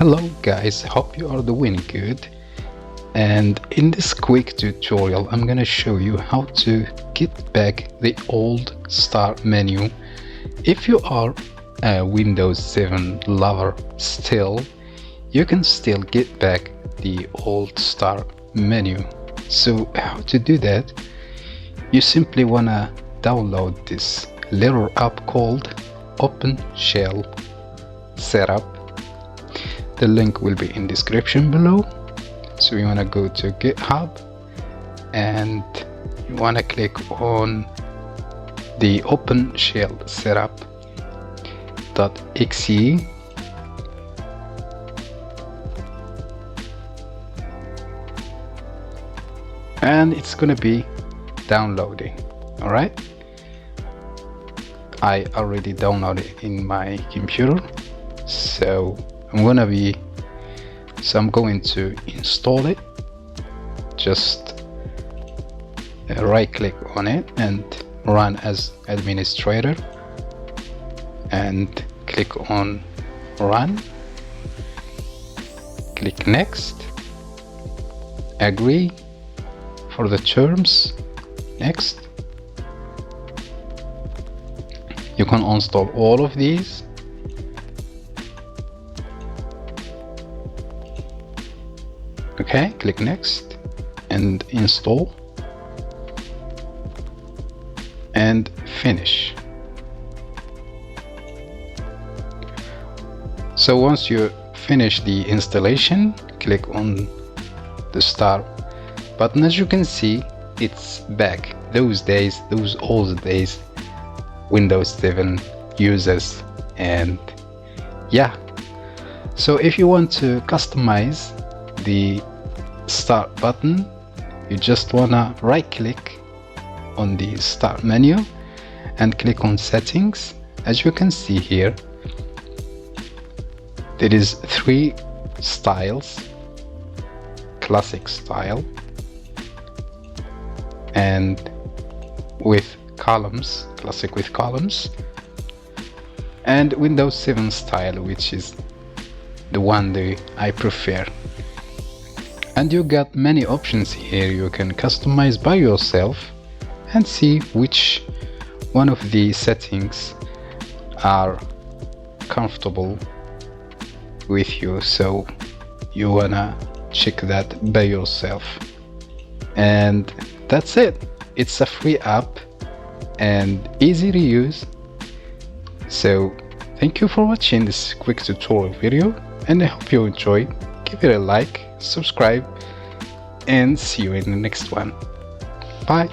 Hello guys, hope you are doing good, and in this quick tutorial I'm gonna show you how to get back the old start menu. If you are a Windows 7 lover still, you can still get back the old start menu. So how to do that? You simply wanna download this little app called OpenShell Setup. The link will be in description below. So you want to go to GitHub and you want to click on the OpenShell Setup.exe, and it's going to be downloading. Alright, I already downloaded it in my computer, so I'm going to install it. Just right click on it and run as administrator and click on run. Click next, agree for the terms, next. You can install all of these. Okay, click next and install and finish. So once you finish the installation, click on the start button. As you can see, it's back. Those old days Windows 7 users. And yeah, so if you want to customize the start button, you just wanna right click on the start menu and click on settings. As you can see here, there is 3 styles: classic style, and with columns, classic with columns, and Windows 7 style, which is the one that I prefer. And you got many options here you can customize by yourself and see which one of the settings are comfortable with you. So you wanna check that by yourself. And that's it. It's a free app and easy to use. So thank you for watching this quick tutorial video, and I hope you enjoyed. Give it a like, subscribe, and see you in the next one. Bye.